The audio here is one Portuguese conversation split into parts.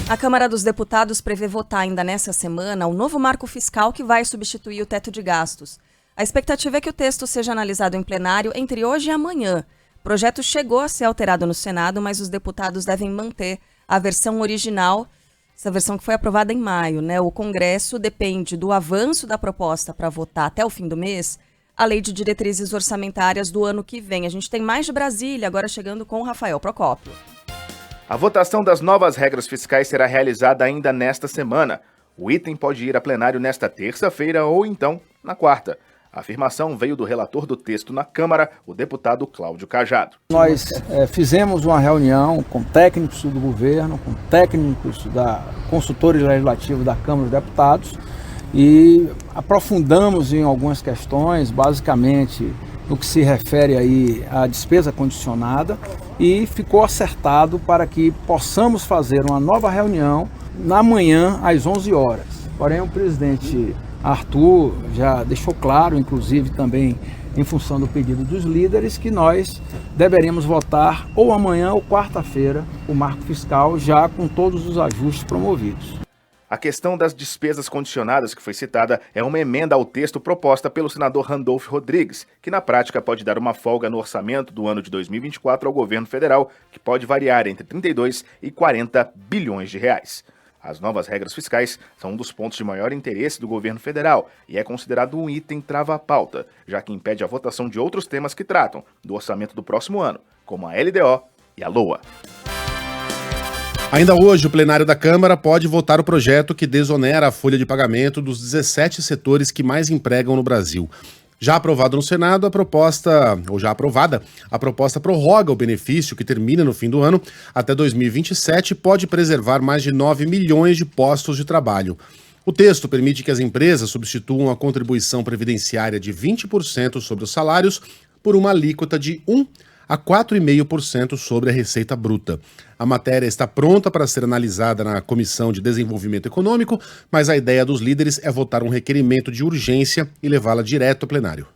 A Câmara dos Deputados prevê votar ainda nesta semana o novo marco fiscal que vai substituir o teto de gastos. A expectativa é que o texto seja analisado em plenário entre hoje e amanhã. O projeto chegou a ser alterado no Senado, mas os deputados devem manter a versão original, essa versão que foi aprovada em maio, né? O Congresso depende do avanço da proposta para votar até o fim do mês a Lei de Diretrizes Orçamentárias do ano que vem. A gente tem mais de Brasília, agora chegando com o Rafael Procópio. A votação das novas regras fiscais será realizada ainda nesta semana. O item pode ir a plenário nesta terça-feira ou então na quarta. A afirmação veio do relator do texto na Câmara, o deputado Cláudio Cajado. Nós fizemos uma reunião com técnicos do governo, com técnicos da consultores legislativos da Câmara dos Deputados e aprofundamos em algumas questões, basicamente no que se refere aí à despesa condicionada, e ficou acertado para que possamos fazer uma nova reunião na manhã às 11 horas. Porém, o presidente Arthur já deixou claro, inclusive também em função do pedido dos líderes, que nós deveríamos votar ou amanhã ou quarta-feira o marco fiscal já com todos os ajustes promovidos. A questão das despesas condicionadas que foi citada é uma emenda ao texto proposta pelo senador Randolfo Rodrigues, que na prática pode dar uma folga no orçamento do ano de 2024 ao governo federal, que pode variar entre 32 e 40 bilhões de reais. As novas regras fiscais são um dos pontos de maior interesse do governo federal e é considerado um item trava-pauta, já que impede a votação de outros temas que tratam do orçamento do próximo ano, como a LDO e a LOA. Ainda hoje, o plenário da Câmara pode votar o projeto que desonera a folha de pagamento dos 17 setores que mais empregam no Brasil. Já aprovado no Senado, a proposta prorroga o benefício que termina no fim do ano até 2027 e pode preservar mais de 9 milhões de postos de trabalho. O texto permite que as empresas substituam a contribuição previdenciária de 20% sobre os salários por uma alíquota de 1% a 4,5% sobre a receita bruta. A matéria está pronta para ser analisada na Comissão de Desenvolvimento Econômico, mas a ideia dos líderes é votar um requerimento de urgência e levá-la direto ao plenário.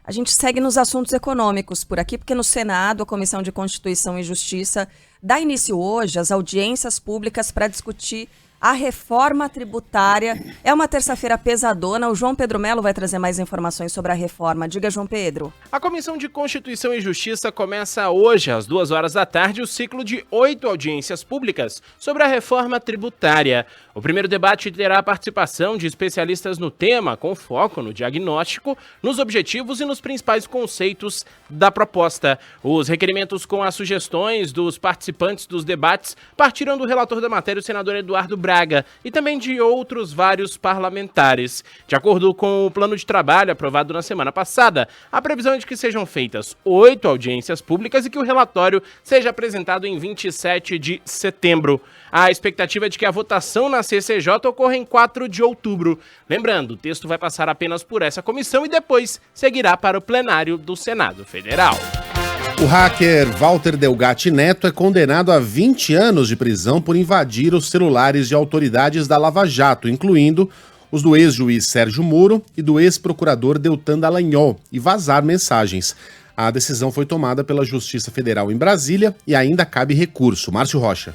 A gente segue nos assuntos econômicos por aqui, porque no Senado, a Comissão de Constituição e Justiça dá início hoje às audiências públicas para discutir a reforma tributária. É uma terça-feira pesadona. O João Pedro Melo vai trazer mais informações sobre a reforma. Diga, João Pedro. A Comissão de Constituição e Justiça começa hoje, às 2 da tarde, o ciclo de 8 audiências públicas sobre a reforma tributária. O primeiro debate terá a participação de especialistas no tema, com foco no diagnóstico, nos objetivos e nos principais conceitos da proposta. Os requerimentos com as sugestões dos participantes dos debates partiram do relator da matéria, o senador Eduardo Braga, e também de outros vários parlamentares. De acordo com o plano de trabalho aprovado na semana passada, a previsão é de que sejam feitas 8 audiências públicas e que o relatório seja apresentado em 27 de setembro. A expectativa é de que a votação na CCJ ocorra em 4 de outubro. Lembrando, o texto vai passar apenas por essa comissão e depois seguirá para o plenário do Senado Federal. O hacker Walter Delgatti Neto é condenado a 20 anos de prisão por invadir os celulares de autoridades da Lava Jato, incluindo os do ex-juiz Sérgio Moro e do ex-procurador Deltan Dallagnol, e vazar mensagens. A decisão foi tomada pela Justiça Federal em Brasília e ainda cabe recurso. Márcio Rocha.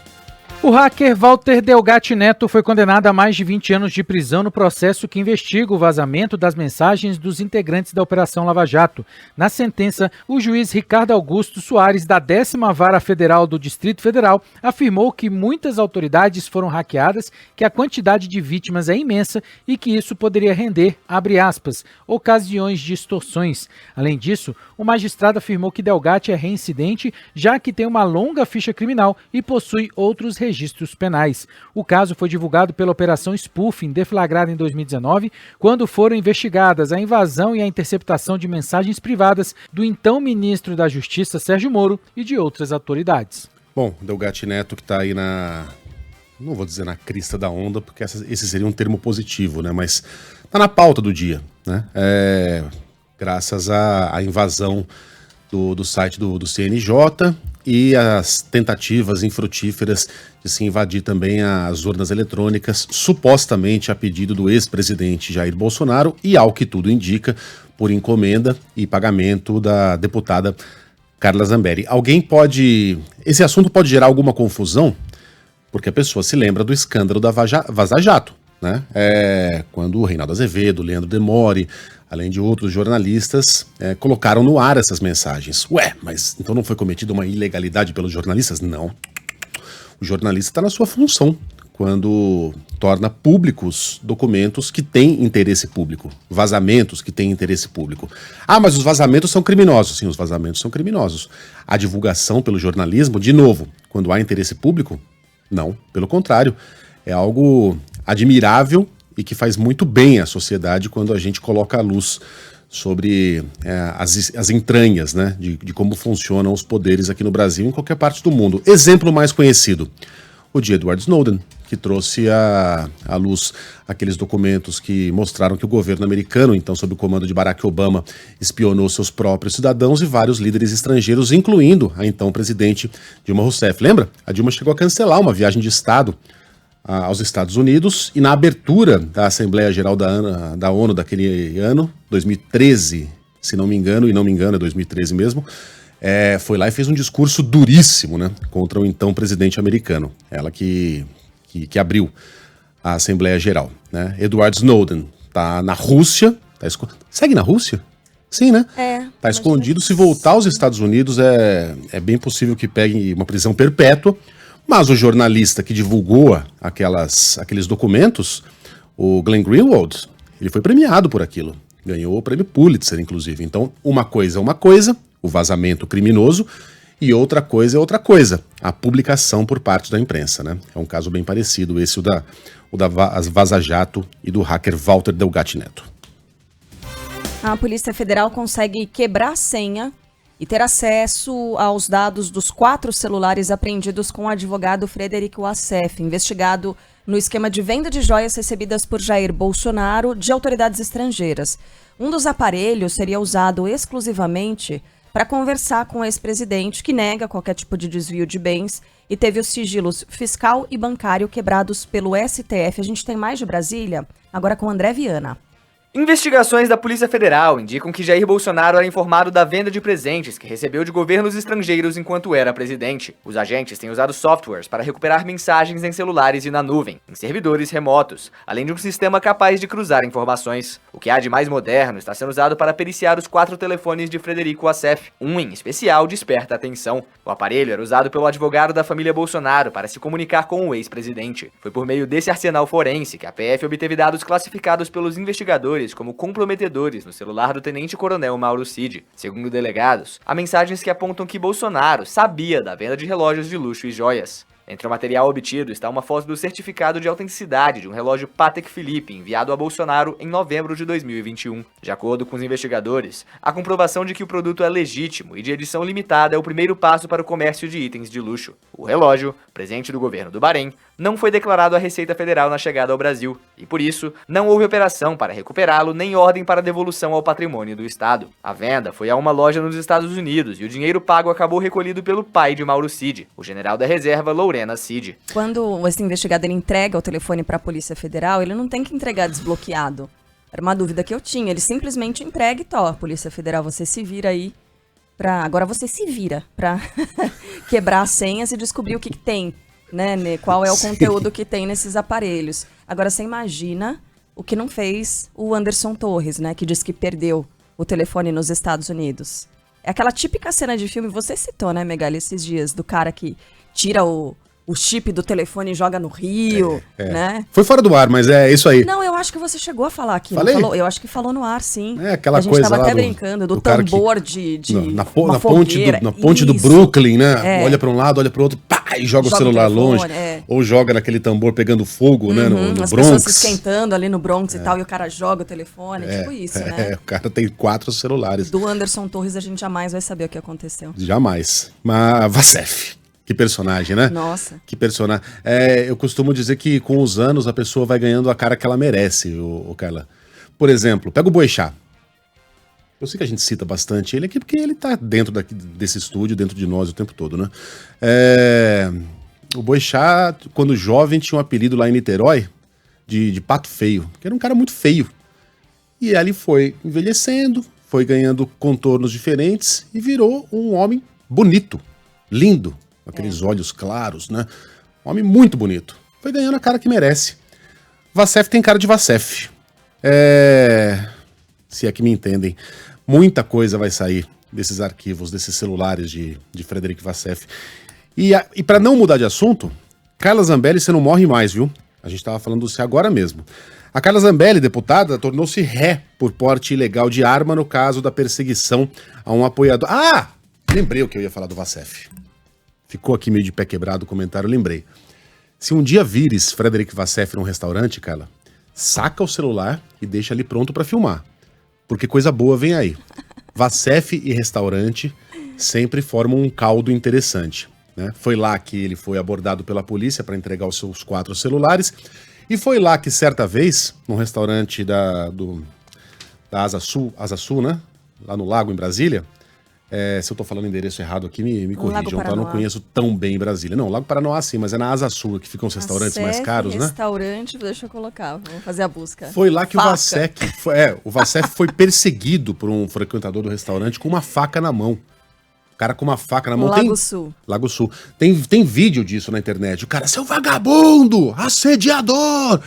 O hacker Walter Delgatti Neto foi condenado a mais de 20 anos de prisão no processo que investiga o vazamento das mensagens dos integrantes da Operação Lava Jato. Na sentença, o juiz Ricardo Augusto Soares, da 10ª Vara Federal do Distrito Federal, afirmou que muitas autoridades foram hackeadas, que a quantidade de vítimas é imensa e que isso poderia render, abre aspas, ocasiões de extorsões. Além disso, o magistrado afirmou que Delgatti é reincidente, já que tem uma longa ficha criminal e possui outros registros penais. O caso foi divulgado pela Operação Spoofing, deflagrada em 2019, quando foram investigadas a invasão e a interceptação de mensagens privadas do então ministro da Justiça, Sérgio Moro, e de outras autoridades. Bom, Delgatti Neto que está aí não vou dizer na crista da onda, porque esse seria um termo positivo, né? Mas está na pauta do dia, né? Graças à invasão do site do CNJ e as tentativas infrutíferas de se invadir também as urnas eletrônicas, supostamente a pedido do ex-presidente Jair Bolsonaro e, ao que tudo indica, por encomenda e pagamento da deputada Carla Zambelli. Esse assunto pode gerar alguma confusão? Porque a pessoa se lembra do escândalo da Vaza Jato, né? Quando o Reinaldo Azevedo, Leandro Demore, além de outros jornalistas, colocaram no ar essas mensagens. Ué, mas então não foi cometida uma ilegalidade pelos jornalistas? Não. O jornalista está na sua função quando torna públicos documentos que têm interesse público, vazamentos que têm interesse público. Ah, mas os vazamentos são criminosos. Sim, os vazamentos são criminosos. A divulgação pelo jornalismo, de novo, quando há interesse público, não, pelo contrário, é algo admirável e que faz muito bem à sociedade quando a gente coloca a luz sobre as entranhas, né, de como funcionam os poderes aqui no Brasil e em qualquer parte do mundo. Exemplo mais conhecido, o de Edward Snowden, que trouxe à luz aqueles documentos que mostraram que o governo americano, então sob o comando de Barack Obama, espionou seus próprios cidadãos e vários líderes estrangeiros, incluindo a então presidente Dilma Rousseff. Lembra? A Dilma chegou a cancelar uma viagem de Estado aos Estados Unidos, e na abertura da Assembleia Geral da ONU daquele ano, 2013, se não me engano, e não me engano, é 2013 mesmo, foi lá e fez um discurso duríssimo, né, contra o então presidente americano. Ela que abriu a Assembleia Geral, né? Edward Snowden tá na Rússia, segue na Rússia? Sim, né? Tá escondido. Se voltar aos Estados Unidos, é bem possível que pegue uma prisão perpétua. Mas o jornalista que divulgou aqueles documentos, o Glenn Greenwald, ele foi premiado por aquilo. Ganhou o prêmio Pulitzer, inclusive. Então, uma coisa é uma coisa, o vazamento criminoso, e outra coisa é outra coisa, a publicação por parte da imprensa, né? É um caso bem parecido, esse o da Vaza Jato e do hacker Walter Delgatti Neto. A Polícia Federal consegue quebrar a senha e ter acesso aos dados dos 4 celulares apreendidos com o advogado Frederico Wassef, investigado no esquema de venda de joias recebidas por Jair Bolsonaro de autoridades estrangeiras. Um dos aparelhos seria usado exclusivamente para conversar com o ex-presidente, que nega qualquer tipo de desvio de bens e teve os sigilos fiscal e bancário quebrados pelo STF. A gente tem mais de Brasília, agora com André Viana. Investigações da Polícia Federal indicam que Jair Bolsonaro era informado da venda de presentes que recebeu de governos estrangeiros enquanto era presidente. Os agentes têm usado softwares para recuperar mensagens em celulares e na nuvem, em servidores remotos, além de um sistema capaz de cruzar informações. O que há de mais moderno está sendo usado para periciar os 4 telefones de Frederico Wassef. Um, em especial, desperta a atenção. O aparelho era usado pelo advogado da família Bolsonaro para se comunicar com o ex-presidente. Foi por meio desse arsenal forense que a PF obteve dados classificados pelos investigadores como comprometedores no celular do tenente-coronel Mauro Cid. Segundo delegados, há mensagens que apontam que Bolsonaro sabia da venda de relógios de luxo e joias. Entre o material obtido está uma foto do certificado de autenticidade de um relógio Patek Philippe enviado a Bolsonaro em novembro de 2021. De acordo com os investigadores, a comprovação de que o produto é legítimo e de edição limitada é o primeiro passo para o comércio de itens de luxo. O relógio, presente do governo do Bahrein, não foi declarado à Receita Federal na chegada ao Brasil e, por isso, não houve operação para recuperá-lo nem ordem para devolução ao patrimônio do Estado. A venda foi a uma loja nos Estados Unidos e o dinheiro pago acabou recolhido pelo pai de Mauro Cid, o general da reserva Lorena Cid. Quando esse investigador entrega o telefone para a Polícia Federal, ele não tem que entregar desbloqueado. Era uma dúvida que eu tinha. Ele simplesmente entrega e Polícia Federal, você se vira aí agora você se vira para quebrar as senhas e descobrir o que tem, né? Qual é o conteúdo que tem nesses aparelhos. Agora você imagina o que não fez o Anderson Torres, né? Que disse que perdeu o telefone nos Estados Unidos. É aquela típica cena de filme, você citou, né, Megali, esses dias, do cara que tira o chip do telefone e joga no rio, né? Foi fora do ar, mas é isso aí. Não, eu acho que você chegou a falar aqui. Falei? Não falou? Eu acho que falou no ar, sim. É aquela a gente coisa tava lá até brincando do na tambor na ponte do Brooklyn, né? Olha para um lado, olha para o outro, pá, e joga o celular longe. Ou joga naquele tambor pegando fogo, né? No as Bronx. Pessoas se esquentando ali no Bronx e tal, e o cara joga o telefone, tipo isso, né? O cara tem 4 celulares. Do Anderson Torres a gente jamais vai saber o que aconteceu. Jamais. Mas Wassef. Que personagem, né? Nossa. Que personagem. Eu costumo dizer que com os anos a pessoa vai ganhando a cara que ela merece, o Carla. Por exemplo, pega o Boechat. Eu sei que a gente cita bastante ele aqui porque ele tá dentro desse estúdio, dentro de nós o tempo todo, né? O Boechat, quando jovem, tinha um apelido lá em Niterói de Pato Feio, que era um cara muito feio. E ele foi envelhecendo, foi ganhando contornos diferentes e virou um homem bonito, lindo. Aqueles olhos claros, né? Um homem muito bonito. Foi ganhando a cara que merece. Vacef tem cara de Vacef. Se é que me entendem. Muita coisa vai sair desses arquivos, desses celulares de Frederic Vacef. E para não mudar de assunto, Carla Zambelli, você não morre mais, viu? A gente estava falando disso agora mesmo. A Carla Zambelli, deputada, tornou-se ré por porte ilegal de arma no caso da perseguição a um apoiador. Ah! Lembrei o que eu ia falar do Vacef. Ficou aqui meio de pé quebrado o comentário, lembrei. Se um dia vires Frederic Vacef num restaurante, Carla, saca o celular e deixa ali pronto para filmar. Porque coisa boa vem aí. Vacef e restaurante sempre formam um caldo interessante. Né? Foi lá que ele foi abordado pela polícia para entregar os seus 4 celulares. E foi lá que, certa vez, num restaurante da Asa Sul, né? Lá no Lago, em Brasília. Se eu tô falando endereço errado aqui, me corrijam, tá? Eu não conheço tão bem Brasília. Não, Lago Paranoá sim, mas é na Asa Sul que ficam os restaurantes mais caros, né? Restaurante, deixa eu colocar, vamos fazer a busca. Foi lá que o Vacef foi perseguido por um frequentador do restaurante com uma faca na mão. O cara com uma faca na mão. Lago Sul. Lago Sul. Tem vídeo disso na internet. O cara, seu vagabundo, assediador!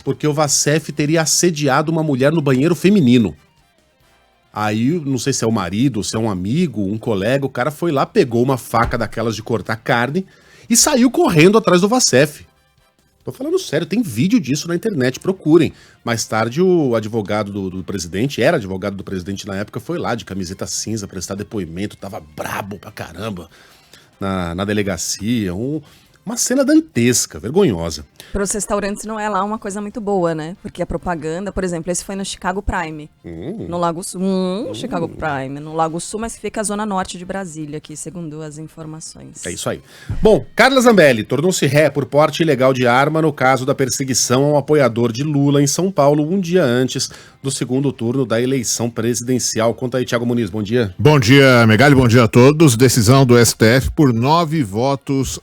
Porque o Vacef teria assediado uma mulher no banheiro feminino. Aí, não sei se é o marido, se é um amigo, um colega, o cara foi lá, pegou uma faca daquelas de cortar carne e saiu correndo atrás do Vacef. Tô falando sério, tem vídeo disso na internet, procurem. Mais tarde, o advogado do presidente, era advogado do presidente na época, foi lá de camiseta cinza prestar depoimento, tava brabo pra caramba na delegacia, uma cena dantesca, vergonhosa. Para os restaurantes não é lá uma coisa muito boa, né? Porque a propaganda, por exemplo, esse foi no Chicago Prime, no Lago Sul. Chicago Prime, no Lago Sul, mas fica a zona norte de Brasília, aqui, segundo as informações. É isso aí. Bom, Carla Zambelli tornou-se ré por porte ilegal de arma no caso da perseguição a um apoiador de Lula em São Paulo, um dia antes do segundo turno da eleição presidencial. Conta aí, Thiago Muniz, bom dia. Bom dia, Megali, bom dia a todos. Decisão do STF por 9-2.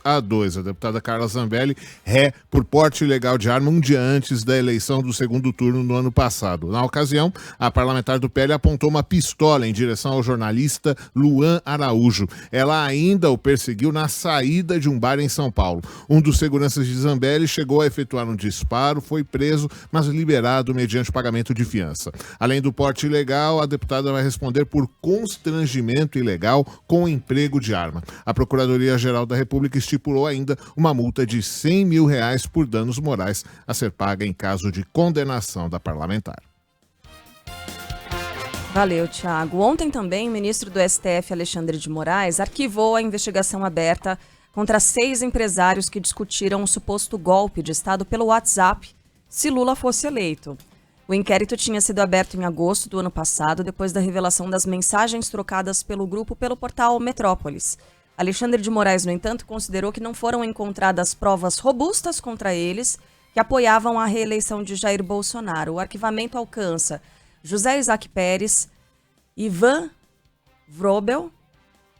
A deputada Carla Zambelli, ré por porte ilegal de arma um dia antes da eleição do segundo turno no ano passado. Na ocasião, a parlamentar do PL apontou uma pistola em direção ao jornalista Luan Araújo. Ela ainda o perseguiu na saída de um bar em São Paulo. Um dos seguranças de Zambelli chegou a efetuar um disparo, foi preso, mas liberado mediante pagamento de fiança. Além do porte ilegal, a deputada vai responder por constrangimento ilegal com o emprego de arma. A Procuradoria-Geral da República estipulou ainda uma multa de R$100 mil por danos morais a ser paga em caso de condenação da parlamentar. Valeu, Thiago. Ontem também, o ministro do STF, Alexandre de Moraes, arquivou a investigação aberta contra 6 empresários que discutiram o suposto golpe de Estado pelo WhatsApp se Lula fosse eleito. O inquérito tinha sido aberto em agosto do ano passado, depois da revelação das mensagens trocadas pelo grupo pelo portal Metrópolis. Alexandre de Moraes, no entanto, considerou que não foram encontradas provas robustas contra eles que apoiavam a reeleição de Jair Bolsonaro. O arquivamento alcança José Isaac Pérez, Ivan Vrobel,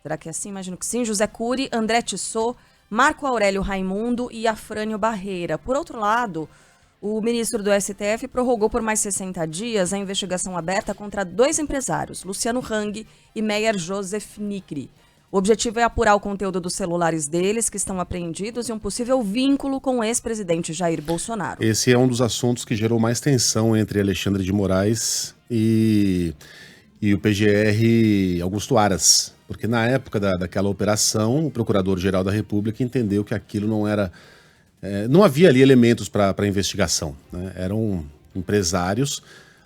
será que é assim? Imagino que sim, José Cury, André Tissot, Marco Aurélio Raimundo e Afrânio Barreira. Por outro lado, o ministro do STF prorrogou por mais 60 dias a investigação aberta contra 2 empresários, Luciano Hang e Meyer Joseph Nicri. O objetivo é apurar o conteúdo dos celulares deles, que estão apreendidos, e um possível vínculo com o ex-presidente Jair Bolsonaro. Esse é um dos assuntos que gerou mais tensão entre Alexandre de Moraes e o PGR Augusto Aras. Porque na época daquela operação, o Procurador-Geral da República entendeu que aquilo não era... não havia ali elementos para investigação, né? Eram empresários,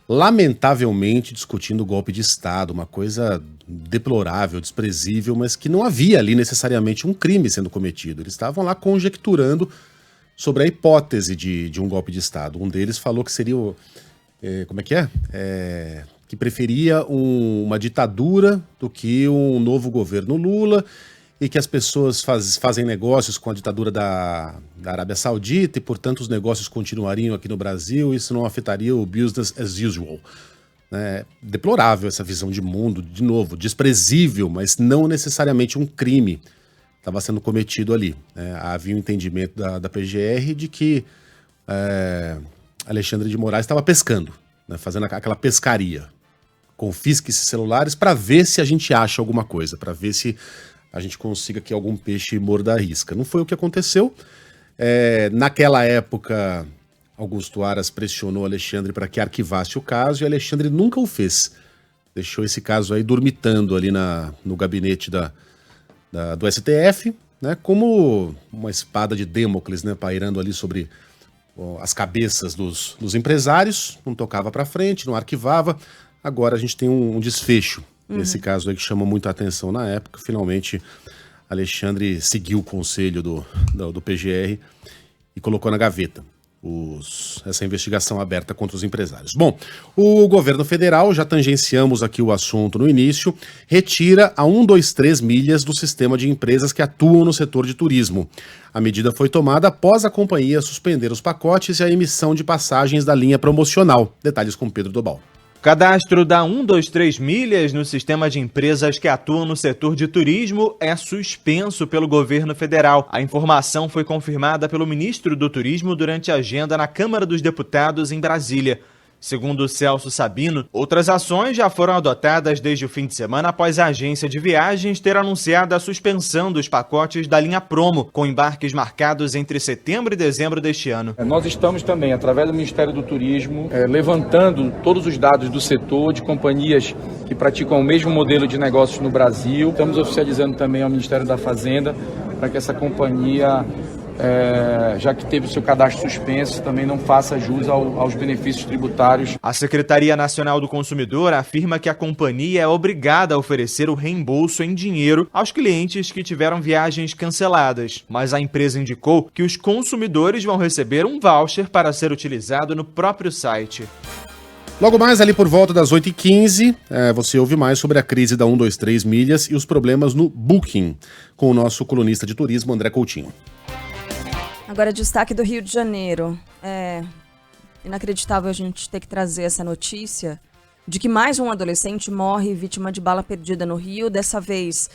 lamentavelmente, discutindo o golpe de Estado, uma coisa deplorável, desprezível, mas que não havia ali necessariamente um crime sendo cometido. Eles estavam lá conjecturando sobre a hipótese de um golpe de Estado. Um deles falou que seria como é que é? Que preferia uma ditadura do que um novo governo Lula, e que as pessoas fazem negócios com a ditadura da Arábia Saudita e, portanto, os negócios continuariam aqui no Brasil e isso não afetaria o business as usual. Deplorável essa visão de mundo, de novo, desprezível, mas não necessariamente um crime estava sendo cometido ali. Havia um entendimento da PGR de que Alexandre de Moraes estava pescando, né, fazendo aquela pescaria. Confisque esses celulares para ver se a gente acha alguma coisa, para ver se a gente consiga que algum peixe morda a isca. Não foi o que aconteceu. Naquela época, Augusto Aras pressionou Alexandre para que arquivasse o caso e Alexandre nunca o fez. Deixou esse caso aí dormitando ali no gabinete do STF, né, como uma espada de Damocles, né, pairando ali sobre as cabeças dos empresários. Não tocava para frente, não arquivava. Agora a gente tem um desfecho nesse caso aí que chama muita atenção na época. Finalmente, Alexandre seguiu o conselho do PGR e colocou na gaveta essa investigação aberta contra os empresários. Bom, o governo federal, já tangenciamos aqui o assunto no início, retira a 123 milhas do sistema de empresas que atuam no setor de turismo. A medida foi tomada após a companhia suspender os pacotes e a emissão de passagens da linha promocional. Detalhes com Pedro Dobal. O cadastro da 123 milhas no sistema de empresas que atuam no setor de turismo é suspenso pelo governo federal. A informação foi confirmada pelo ministro do Turismo durante a agenda na Câmara dos Deputados em Brasília. Segundo Celso Sabino, outras ações já foram adotadas desde o fim de semana após a agência de viagens ter anunciado a suspensão dos pacotes da linha Promo, com embarques marcados entre setembro e dezembro deste ano. Nós estamos também, através do Ministério do Turismo, levantando todos os dados do setor, de companhias que praticam o mesmo modelo de negócios no Brasil. Estamos oficializando também ao Ministério da Fazenda para que essa companhia, já que teve o seu cadastro suspenso, também não faça jus aos benefícios tributários. A Secretaria Nacional do Consumidor afirma que a companhia é obrigada a oferecer o reembolso em dinheiro aos clientes que tiveram viagens canceladas, mas a empresa indicou que os consumidores vão receber um voucher para ser utilizado no próprio site. Logo mais, ali por volta das 8h15, você ouve mais sobre a crise da 123 milhas e os problemas no Booking, com o nosso colunista de turismo, André Coutinho. Agora, destaque do Rio de Janeiro. É inacreditável a gente ter que trazer essa notícia de que mais um adolescente morre vítima de bala perdida no Rio. Dessa vez,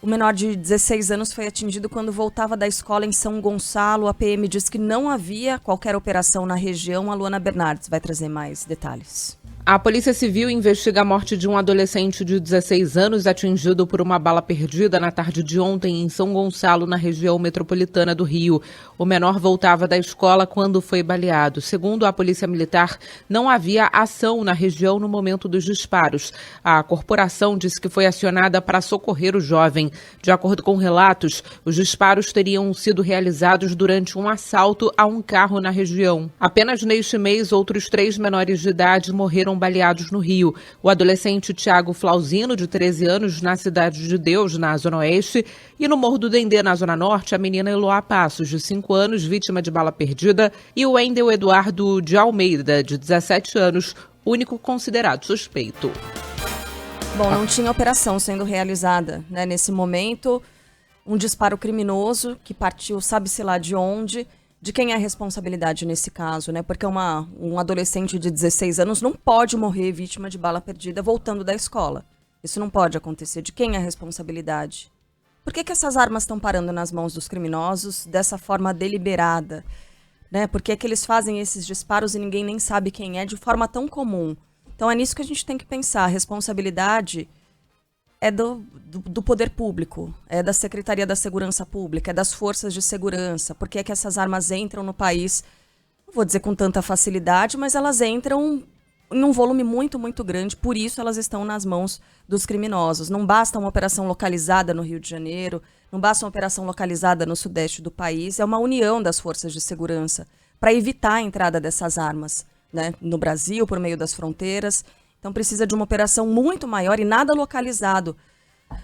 o menor de 16 anos foi atingido quando voltava da escola em São Gonçalo. A PM diz que não havia qualquer operação na região. A Luana Bernardes vai trazer mais detalhes. A Polícia Civil investiga a morte de um adolescente de 16 anos atingido por uma bala perdida na tarde de ontem em São Gonçalo, na região metropolitana do Rio. O menor voltava da escola quando foi baleado. Segundo a Polícia Militar, não havia ação na região no momento dos disparos. A corporação disse que foi acionada para socorrer o jovem. De acordo com relatos, os disparos teriam sido realizados durante um assalto a um carro na região. Apenas neste mês, outros 3 menores de idade morreram baleados no Rio. O adolescente Thiago Flauzino, de 13 anos, na Cidade de Deus, na Zona Oeste, e no Morro do Dendê, na Zona Norte, a menina Eloá Passos, de 5 anos, vítima de bala perdida, e o Wendel Eduardo de Almeida, de 17 anos, único considerado suspeito. Bom, não tinha operação sendo realizada, né? Nesse momento, um disparo criminoso que partiu, sabe-se lá de onde. De quem é a responsabilidade nesse caso, né? Porque um adolescente de 16 anos não pode morrer vítima de bala perdida voltando da escola. Isso não pode acontecer. De quem é a responsabilidade? Por que essas armas estão parando nas mãos dos criminosos dessa forma deliberada? Né? Por que é que eles fazem esses disparos e ninguém nem sabe quem é de forma tão comum? Então é nisso que a gente tem que pensar. A responsabilidade é do poder público, é da Secretaria da Segurança Pública, é das forças de segurança. Por que é que essas armas entram no país, não vou dizer com tanta facilidade, mas elas entram em um volume muito, muito grande, por isso elas estão nas mãos dos criminosos. Não basta uma operação localizada no Rio de Janeiro, não basta uma operação localizada no sudeste do país, é uma união das forças de segurança para evitar a entrada dessas armas, né, no Brasil, por meio das fronteiras. Então precisa de uma operação muito maior e nada localizado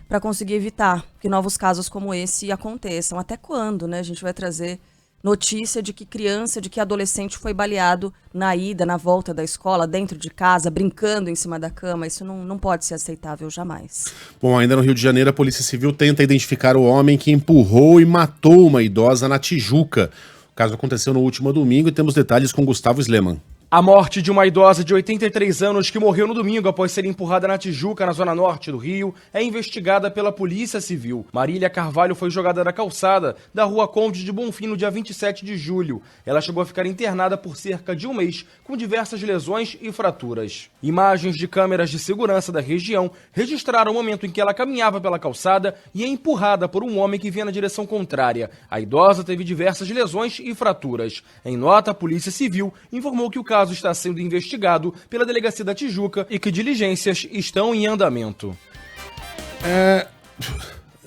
para conseguir evitar que novos casos como esse aconteçam. Até quando, né? A gente vai trazer notícia de que criança, de que adolescente foi baleado na ida, na volta da escola, dentro de casa, brincando em cima da cama. Isso não pode ser aceitável jamais. Bom, ainda no Rio de Janeiro, a Polícia Civil tenta identificar o homem que empurrou e matou uma idosa na Tijuca. O caso aconteceu no último domingo e temos detalhes com Gustavo Sleman. A morte de uma idosa de 83 anos que morreu no domingo após ser empurrada na Tijuca, na zona norte do Rio, é investigada pela Polícia Civil. Marília Carvalho foi jogada da calçada da Rua Conde de Bonfim no dia 27 de julho. Ela chegou a ficar internada por cerca de um mês, com diversas lesões e fraturas. Imagens de câmeras de segurança da região registraram o momento em que ela caminhava pela calçada e é empurrada por um homem que vinha na direção contrária. A idosa teve diversas lesões e fraturas. Em nota, a Polícia Civil informou que o caso está sendo investigado pela Delegacia da Tijuca e que diligências estão em andamento.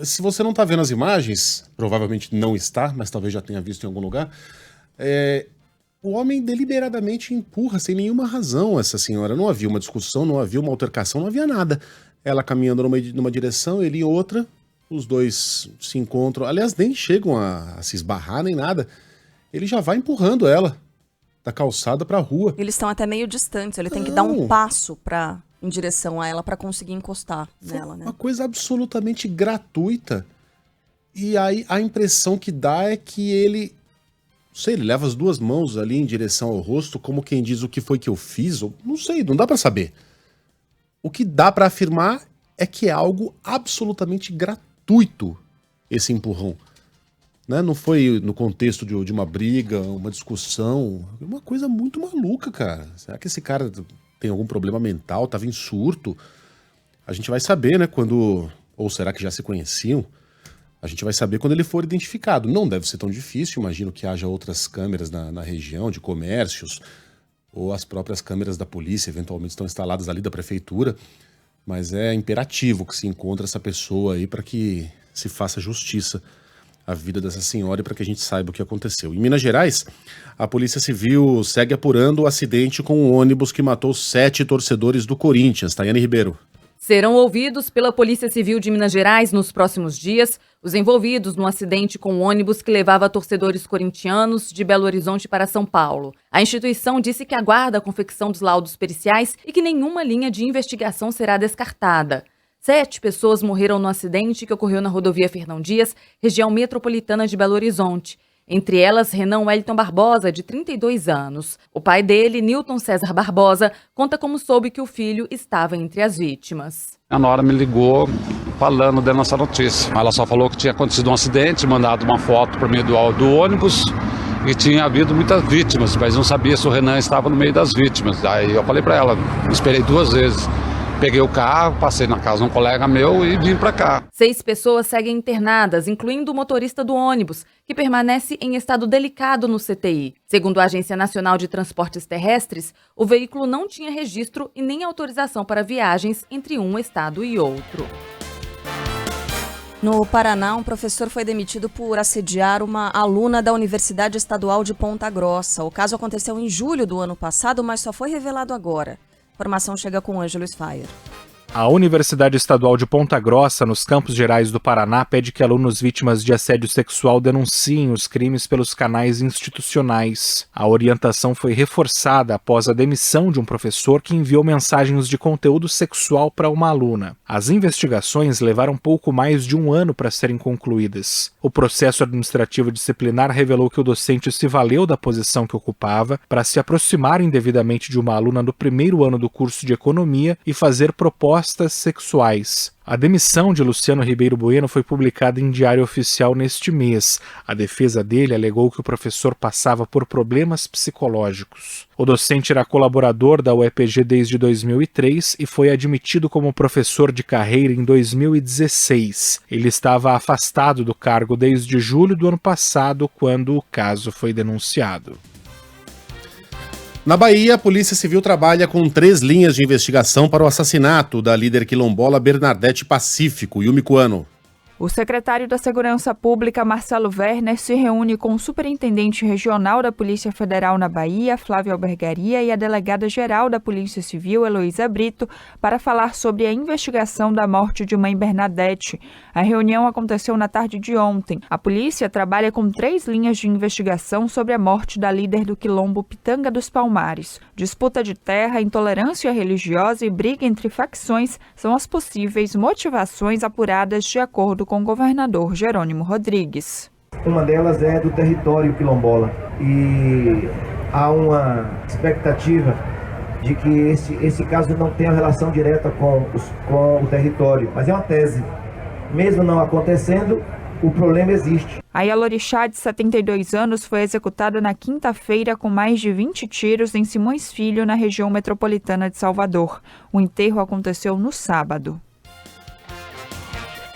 Se você não está vendo as imagens, provavelmente não está, mas talvez já tenha visto em algum lugar, o homem deliberadamente empurra sem nenhuma razão essa senhora. Não havia uma discussão, não havia uma altercação, não havia nada. Ela caminhando numa direção, ele em outra, os dois se encontram. Aliás, nem chegam a se esbarrar nem nada. Ele já vai empurrando ela da calçada para a rua. Eles estão até meio distantes, ele tem que dar um passo em direção a ela para conseguir encostar nela, né? Uma coisa absolutamente gratuita. E aí a impressão que dá é que ele, não sei, ele leva as duas mãos ali em direção ao rosto, como quem diz o que foi que eu fiz, ou não sei, não dá para saber. O que dá para afirmar é que é algo absolutamente gratuito esse empurrão. Né? Não foi no contexto de uma briga, uma discussão, uma coisa muito maluca, cara. Será que esse cara tem algum problema mental, estava em surto? A gente vai saber, né, ou será que já se conheciam? A gente vai saber quando ele for identificado. Não deve ser tão difícil, imagino que haja outras câmeras na região, de comércios, ou as próprias câmeras da polícia, eventualmente estão instaladas ali da prefeitura, mas é imperativo que se encontre essa pessoa aí para que se faça justiça a vida dessa senhora e para que a gente saiba o que aconteceu. Em Minas Gerais, a Polícia Civil segue apurando o acidente com um ônibus que matou 7 torcedores do Corinthians. Tayane Ribeiro. Serão ouvidos pela Polícia Civil de Minas Gerais nos próximos dias os envolvidos no acidente com o ônibus que levava torcedores corintianos de Belo Horizonte para São Paulo. A instituição disse que aguarda a confecção dos laudos periciais e que nenhuma linha de investigação será descartada. 7 pessoas morreram no acidente que ocorreu na rodovia Fernão Dias, região metropolitana de Belo Horizonte. Entre elas, Renan Wellington Barbosa, de 32 anos. O pai dele, Nilton César Barbosa, conta como soube que o filho estava entre as vítimas. A Nora me ligou falando da nossa notícia. Ela só falou que tinha acontecido um acidente, mandado uma foto por meio do ônibus e tinha havido muitas vítimas, mas não sabia se o Renan estava no meio das vítimas. Aí eu falei para ela, esperei 2 vezes. Peguei o carro, passei na casa de um colega meu e vim para cá. 6 pessoas seguem internadas, incluindo o motorista do ônibus, que permanece em estado delicado no CTI. Segundo a Agência Nacional de Transportes Terrestres, o veículo não tinha registro e nem autorização para viagens entre um estado e outro. No Paraná, um professor foi demitido por assediar uma aluna da Universidade Estadual de Ponta Grossa. O caso aconteceu em julho do ano passado, mas só foi revelado agora. A informação chega com Ângelo Sfaier. A Universidade Estadual de Ponta Grossa, nos Campos Gerais do Paraná, pede que alunos vítimas de assédio sexual denunciem os crimes pelos canais institucionais. A orientação foi reforçada após a demissão de um professor que enviou mensagens de conteúdo sexual para uma aluna. As investigações levaram pouco mais de 1 ano para serem concluídas. O processo administrativo disciplinar revelou que o docente se valeu da posição que ocupava para se aproximar indevidamente de uma aluna do 1º ano do curso de Economia e fazer propostas sexuais. A demissão de Luciano Ribeiro Bueno foi publicada em Diário Oficial neste mês. A defesa dele alegou que o professor passava por problemas psicológicos. O docente era colaborador da UEPG desde 2003 e foi admitido como professor de carreira em 2016. Ele estava afastado do cargo desde julho do ano passado, quando o caso foi denunciado. Na Bahia, a Polícia Civil trabalha com 3 linhas de investigação para o assassinato da líder quilombola Bernadette Pacífico, Yumi Cuano. O secretário da Segurança Pública, Marcelo Werner, se reúne com o superintendente regional da Polícia Federal na Bahia, Flávio Albergaria, e a delegada-geral da Polícia Civil, Heloísa Brito, para falar sobre a investigação da morte de mãe Bernadette. A reunião aconteceu na tarde de ontem. A polícia trabalha com 3 linhas de investigação sobre a morte da líder do quilombo Pitanga dos Palmares. Disputa de terra, intolerância religiosa e briga entre facções são as possíveis motivações apuradas de acordo com o governador Jerônimo Rodrigues. Uma delas é do território quilombola e há uma expectativa de que esse caso não tenha relação direta com o território, mas é uma tese. Mesmo não acontecendo, o problema existe. A Yalorixá, de 72 anos, foi executada na quinta-feira com mais de 20 tiros em Simões Filho, na região metropolitana de Salvador. O enterro aconteceu no sábado.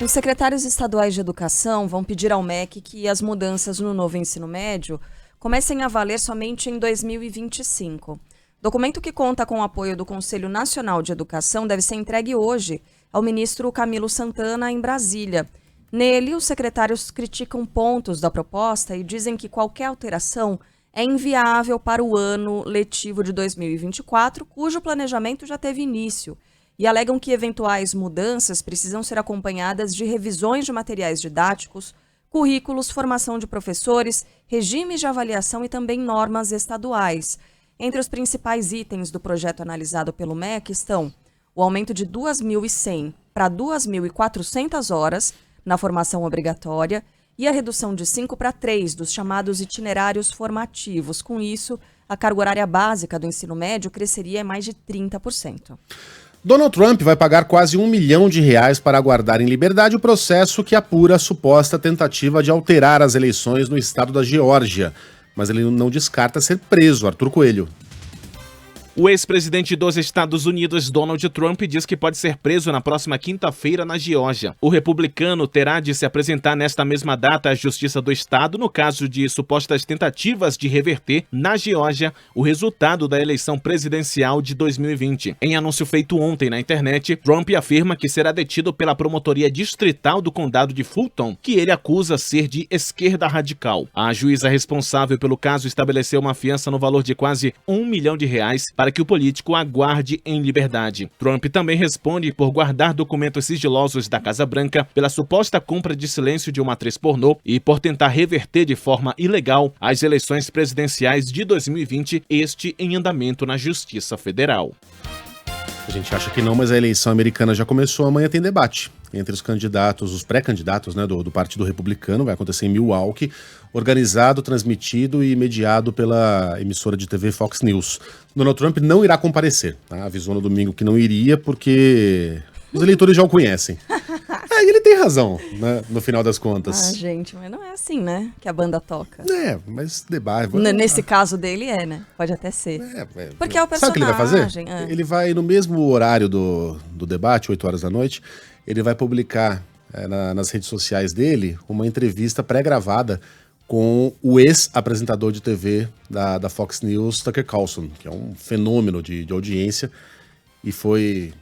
Os secretários estaduais de educação vão pedir ao MEC que as mudanças no novo ensino médio comecem a valer somente em 2025. Documento que conta com o apoio do Conselho Nacional de Educação deve ser entregue hoje ao ministro Camilo Santana, em Brasília. Nele, os secretários criticam pontos da proposta e dizem que qualquer alteração é inviável para o ano letivo de 2024, cujo planejamento já teve início, e alegam que eventuais mudanças precisam ser acompanhadas de revisões de materiais didáticos, currículos, formação de professores, regimes de avaliação e também normas estaduais. Entre os principais itens do projeto analisado pelo MEC estão o aumento de 2.100 para 2.400 horas na formação obrigatória e a redução de 5 para 3 dos chamados itinerários formativos. Com isso, a carga horária básica do ensino médio cresceria em mais de 30%. Donald Trump vai pagar quase R$1 milhão para aguardar em liberdade o processo que apura a suposta tentativa de alterar as eleições no estado da Geórgia. Mas ele não descarta ser preso. Arthur Coelho. O ex-presidente dos Estados Unidos, Donald Trump, diz que pode ser preso na próxima quinta-feira na Geórgia. O republicano terá de se apresentar nesta mesma data à Justiça do Estado no caso de supostas tentativas de reverter, na Geórgia, o resultado da eleição presidencial de 2020. Em anúncio feito ontem na internet, Trump afirma que será detido pela Promotoria Distrital do Condado de Fulton, que ele acusa ser de esquerda radical. A juíza responsável pelo caso estabeleceu uma fiança no valor de quase R$1 milhão para que o político aguarde em liberdade. Trump também responde por guardar documentos sigilosos da Casa Branca, pela suposta compra de silêncio de uma atriz pornô e por tentar reverter de forma ilegal as eleições presidenciais de 2020, este em andamento na Justiça Federal. A gente acha que não, mas a eleição americana já começou. Amanhã tem debate entre os candidatos, os pré-candidatos, né, do Partido Republicano. Vai acontecer em Milwaukee, organizado, transmitido e mediado pela emissora de TV Fox News. Donald Trump não irá comparecer, tá? Avisou no domingo que não iria porque os eleitores já o conhecem. E ele tem razão, né, no final das contas. Gente, mas não é assim, né, que a banda toca. Mas debate... Nesse caso dele né? Pode até ser. Porque é o personagem. Sabe o que ele vai fazer? Ele vai, no mesmo horário do debate, 8 horas da noite, ele vai publicar nas redes sociais dele uma entrevista pré-gravada com o ex-apresentador de TV da Fox News, Tucker Carlson, que é um fenômeno de audiência e foi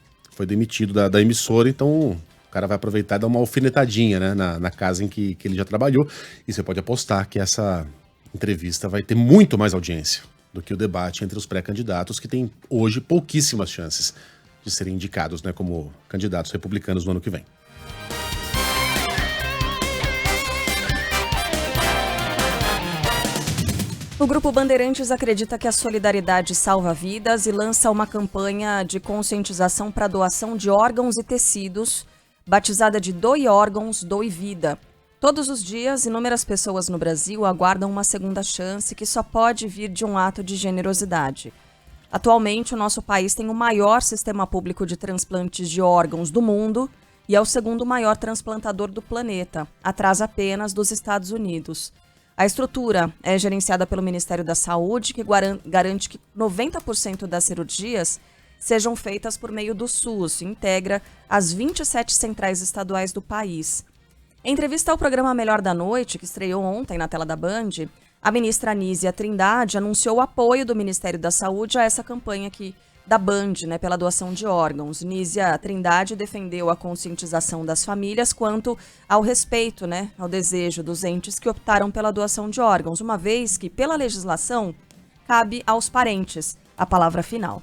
demitido da emissora. Então o cara vai aproveitar e dar uma alfinetadinha, né, na casa em que ele já trabalhou. E você pode apostar que essa entrevista vai ter muito mais audiência do que o debate entre os pré-candidatos, que tem hoje pouquíssimas chances de serem indicados, né, como candidatos republicanos no ano que vem. O Grupo Bandeirantes acredita que a solidariedade salva vidas e lança uma campanha de conscientização para doação de órgãos e tecidos, batizada de Doe Órgãos, Doe Vida. Todos os dias, inúmeras pessoas no Brasil aguardam uma segunda chance que só pode vir de um ato de generosidade. Atualmente, o nosso país tem o maior sistema público de transplantes de órgãos do mundo e é o segundo maior transplantador do planeta, atrás apenas dos Estados Unidos. A estrutura é gerenciada pelo Ministério da Saúde, que garante que 90% das cirurgias sejam feitas por meio do SUS e integra as 27 centrais estaduais do país. Em entrevista ao programa Melhor da Noite, que estreou ontem na tela da Band, a ministra Anísia Trindade anunciou o apoio do Ministério da Saúde a essa campanha aqui da Band, né, pela doação de órgãos. Anísia Trindade defendeu a conscientização das famílias quanto ao respeito, né, ao desejo dos entes que optaram pela doação de órgãos, uma vez que, pela legislação, cabe aos parentes a palavra final.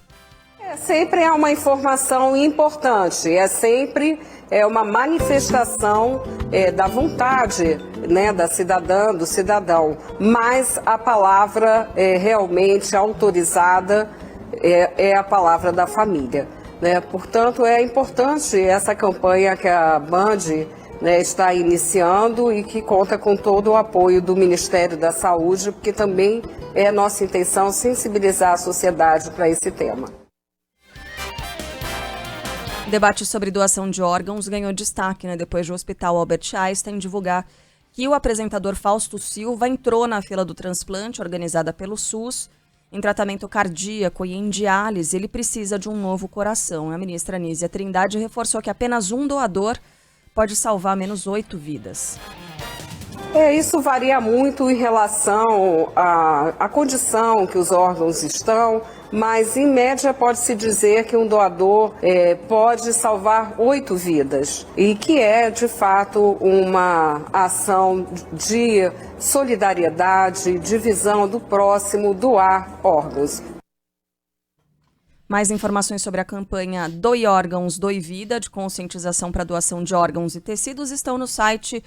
Sempre é uma informação importante, sempre uma manifestação da vontade, né, da cidadã, do cidadão, mas a palavra realmente autorizada é a palavra da família, né? Portanto, é importante essa campanha que a Band né, está iniciando e que conta com todo o apoio do Ministério da Saúde, porque também é nossa intenção sensibilizar a sociedade para esse tema. O debate sobre doação de órgãos ganhou destaque, né, depois do Hospital Albert Einstein divulgar que o apresentador Fausto Silva entrou na fila do transplante organizada pelo SUS em tratamento cardíaco e em diálise. Ele precisa de um novo coração. A ministra Anísia Trindade reforçou que apenas um doador pode salvar menos 8 vidas. Isso varia muito em relação à condição que os órgãos estão, mas em média pode-se dizer que um doador pode salvar 8 vidas e que é de fato uma ação de solidariedade, de visão do próximo, doar órgãos. Mais informações sobre a campanha Doe Órgãos, Doe Vida, de conscientização para doação de órgãos e tecidos, estão no site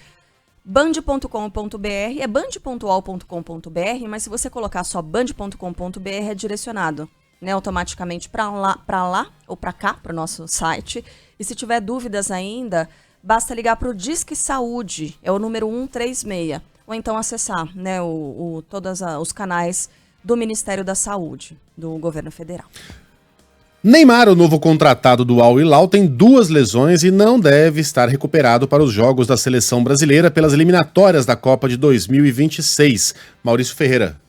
band.com.br, é band.ol.com.br, mas se você colocar só band.com.br é direcionado, né, automaticamente para lá ou para cá, para o nosso site. E se tiver dúvidas ainda, basta ligar para o Disque Saúde, é o número 136, ou então acessar, né, todos os canais do Ministério da Saúde, do governo federal. Neymar, o novo contratado do Al Hilal, tem 2 lesões e não deve estar recuperado para os jogos da seleção brasileira pelas eliminatórias da Copa de 2026. Maurício Ferreira.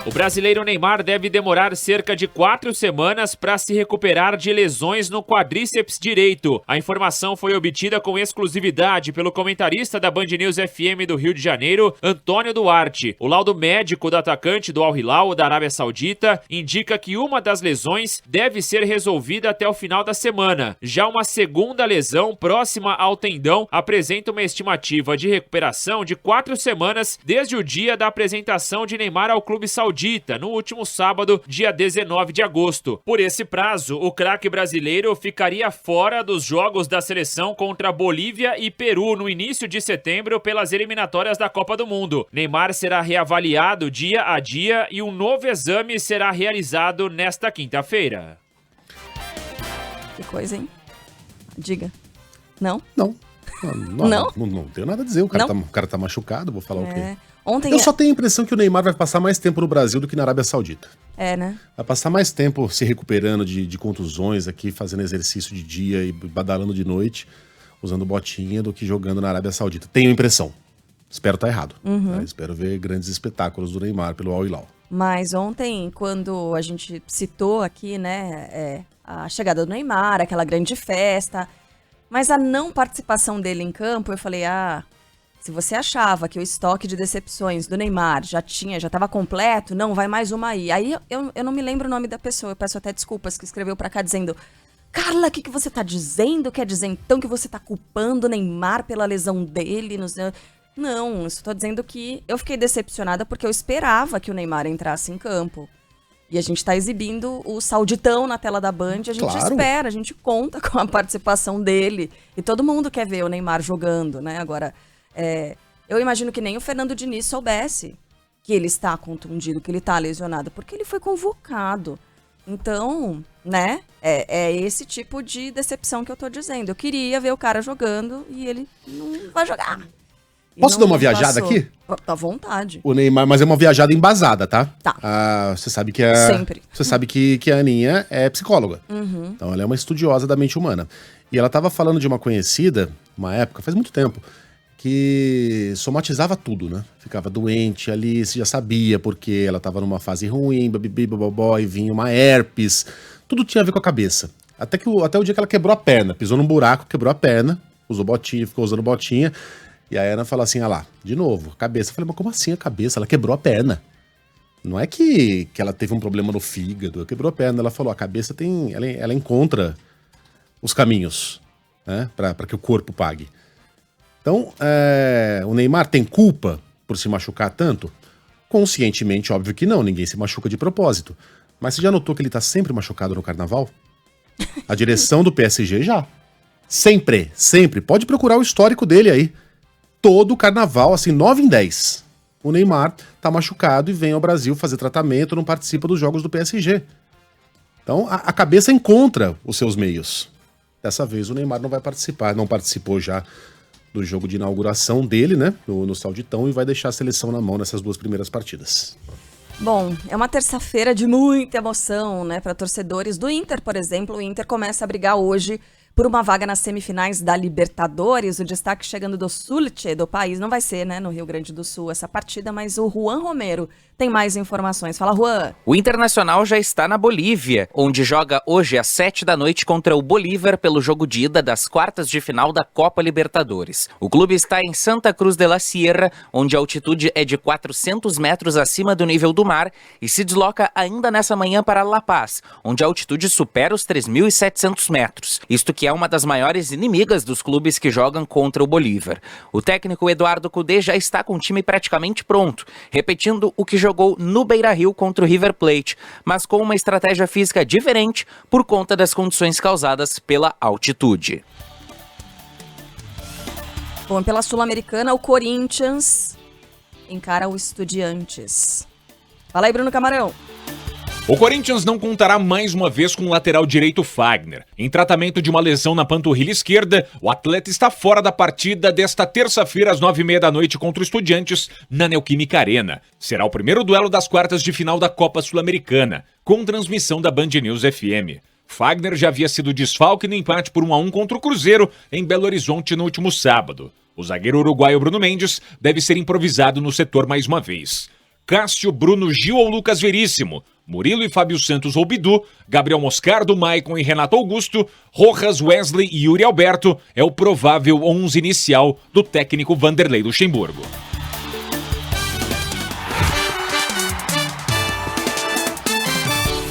O brasileiro Neymar deve demorar cerca de 4 semanas para se recuperar de lesões no quadríceps direito. A informação foi obtida com exclusividade pelo comentarista da Band News FM do Rio de Janeiro, Antônio Duarte. O laudo médico do atacante do Al Hilal, da Arábia Saudita, indica que uma das lesões deve ser resolvida até o final da semana. Já uma segunda lesão, próxima ao tendão, apresenta uma estimativa de recuperação de 4 semanas desde o dia da apresentação de Neymar ao clube saudita, no último sábado, dia 19 de agosto. Por esse prazo, o craque brasileiro ficaria fora dos jogos da seleção contra Bolívia e Peru no início de setembro pelas eliminatórias da Copa do Mundo. Neymar será reavaliado dia a dia e um novo exame será realizado nesta quinta-feira. Que coisa, hein? Diga. Não? Não tenho nada a dizer. O cara tá machucado, vou falar o quê? Eu só tenho a impressão que o Neymar vai passar mais tempo no Brasil do que na Arábia Saudita. Né? Vai passar mais tempo se recuperando de contusões aqui, fazendo exercício de dia e badalando de noite, usando botinha, do que jogando na Arábia Saudita. Tenho a impressão. Espero estar errado. Uhum. Espero ver grandes espetáculos do Neymar pelo Al Hilal. Mas ontem, quando a gente citou aqui, né, a chegada do Neymar, aquela grande festa, mas a não participação dele em campo, eu falei, se você achava que o estoque de decepções do Neymar já estava completo, não, vai mais uma aí. Aí eu não me lembro o nome da pessoa, eu peço até desculpas, que escreveu pra cá dizendo, Carla, o que você tá dizendo? Quer dizer então que você tá culpando o Neymar pela lesão dele? Não, eu estou dizendo que eu fiquei decepcionada porque eu esperava que o Neymar entrasse em campo. E a gente tá exibindo o sauditão na tela da Band, a gente espera, a gente conta com a participação dele. E todo mundo quer ver o Neymar jogando, né? Agora, eu imagino que nem o Fernando Diniz soubesse que ele está contundido, que ele está lesionado, porque ele foi convocado. Então, né, é esse tipo de decepção que eu tô dizendo. Eu queria ver o cara jogando e ele não vai jogar. Posso dar uma viajada aqui? Tá à vontade. O Neymar, mas é uma viajada embasada, tá? Tá. Você sabe que Sempre. Você sabe que a Aninha é psicóloga. Uhum. Então ela é uma estudiosa da mente humana. E ela tava falando de uma conhecida, uma época, faz muito tempo, que somatizava tudo, né? Ficava doente ali, você já sabia porque ela tava numa fase ruim, e vinha uma herpes. Tudo tinha a ver com a cabeça. Até o dia que ela quebrou a perna, pisou num buraco, quebrou a perna, usou botinha, ficou usando botinha. E a Ana fala assim, lá, de novo, a cabeça. Eu falei, mas como assim a cabeça? Ela quebrou a perna. Não é que ela teve um problema no fígado, ela quebrou a perna. Ela falou, a cabeça ela encontra os caminhos, né, para que o corpo pague. Então, o Neymar tem culpa por se machucar tanto? Conscientemente, óbvio que não, ninguém se machuca de propósito. Mas você já notou que ele tá sempre machucado no carnaval? A direção do PSG já. Sempre. Pode procurar o histórico dele aí. Todo carnaval, assim, 9 em 10. O Neymar tá machucado e vem ao Brasil fazer tratamento, não participa dos jogos do PSG. Então, a cabeça encontra os seus meios. Dessa vez o Neymar não vai participar, não participou já do jogo de inauguração dele, né, no Sauditão, e vai deixar a seleção na mão nessas 2 primeiras partidas. Bom, é uma terça-feira de muita emoção, né, para torcedores do Inter, por exemplo. O Inter começa a brigar hoje por uma vaga nas semifinais da Libertadores. O destaque chegando do sul do país, não vai ser, né, no Rio Grande do Sul essa partida, mas o Juan Romero tem mais informações. Fala, Juan. O Internacional já está na Bolívia, onde joga hoje às 7 da noite contra o Bolívar pelo jogo de ida das quartas de final da Copa Libertadores. O clube está em Santa Cruz de la Sierra, onde a altitude é de 400 metros acima do nível do mar, e se desloca ainda nessa manhã para La Paz, onde a altitude supera os 3.700 metros. Isto que é uma das maiores inimigas dos clubes que jogam contra o Bolívar. O técnico Eduardo Cudê já está com o time praticamente pronto, repetindo o que jogou no Beira-Rio contra o River Plate, mas com uma estratégia física diferente por conta das condições causadas pela altitude. Bom, pela Sul-Americana, o Corinthians encara o Estudiantes. Fala aí, Bruno Camarão. O Corinthians não contará mais uma vez com o lateral direito Fagner. Em tratamento de uma lesão na panturrilha esquerda, o atleta está fora da partida desta terça-feira às 9h30 da noite contra o Estudiantes na Neoquímica Arena. Será o primeiro duelo das quartas de final da Copa Sul-Americana, com transmissão da Band News FM. Fagner já havia sido desfalque no empate por 1-1 contra o Cruzeiro em Belo Horizonte no último sábado. O zagueiro uruguaio Bruno Mendes deve ser improvisado no setor mais uma vez. Cássio, Bruno Gil ou Lucas Veríssimo, Murilo e Fábio Santos ou Bidu, Gabriel Moscardo, Maicon e Renato Augusto, Rojas, Wesley e Yuri Alberto é o provável 11 inicial do técnico Vanderlei Luxemburgo.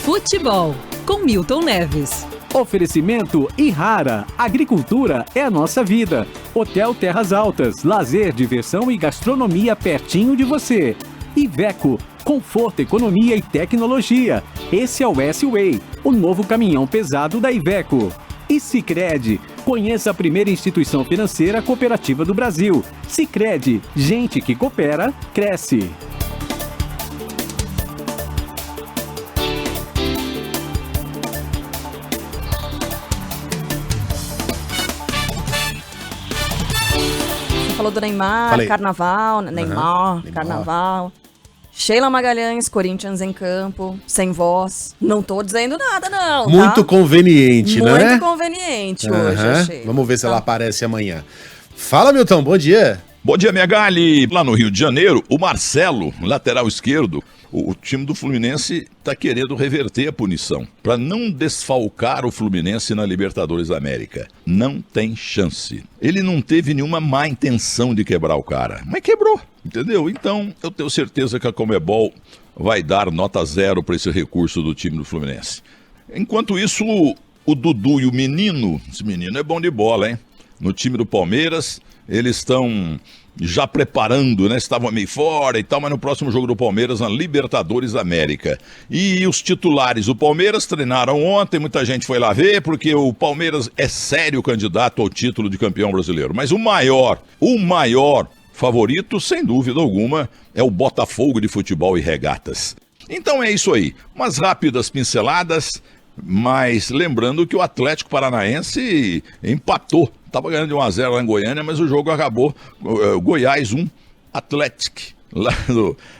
Futebol, com Milton Neves. Oferecimento Ihara. Agricultura é a nossa vida. Hotel Terras Altas. Lazer, diversão e gastronomia pertinho de você. Iveco. Conforto, economia e tecnologia. Esse é o S-Way, o novo caminhão pesado da Iveco. E Sicredi. Conheça a primeira instituição financeira cooperativa do Brasil. Sicredi. Gente que coopera, cresce. Falou do Neymar, Falei. Carnaval, Neymar, Carnaval. Sheila Magalhães, Corinthians em campo, sem voz. Não tô dizendo nada, não. Muito tá? conveniente, né? Muito conveniente hoje, Sheila. Vamos ver se ela aparece amanhã. Fala, Milton, bom dia. Bom dia, Megali. Lá no Rio de Janeiro, o Marcelo, lateral esquerdo, o time do Fluminense está querendo reverter a punição para não desfalcar o Fluminense na Libertadores da América. Não tem chance. Ele não teve nenhuma má intenção de quebrar o cara, mas quebrou, entendeu? Então, eu tenho certeza que a Conmebol vai dar nota 0 para esse recurso do time do Fluminense. Enquanto isso, o Dudu e o menino, esse menino é bom de bola, hein? No time do Palmeiras, eles estão já preparando, né? Estavam meio fora e tal, mas no próximo jogo do Palmeiras, na Libertadores da América. E os titulares do Palmeiras treinaram ontem, muita gente foi lá ver, porque o Palmeiras é sério candidato ao título de campeão brasileiro. Mas o maior favorito, sem dúvida alguma, é o Botafogo de Futebol e Regatas. Então é isso aí, umas rápidas pinceladas, mas lembrando que o Atlético Paranaense empatou. Estava ganhando de 1-0 lá em Goiânia, mas o jogo acabou. Goiás 1, Atlético, lá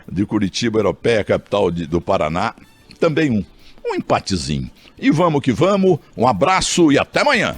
de Curitiba, Europeia, capital do Paraná, também um empatezinho. E vamos que vamos, um abraço e até amanhã.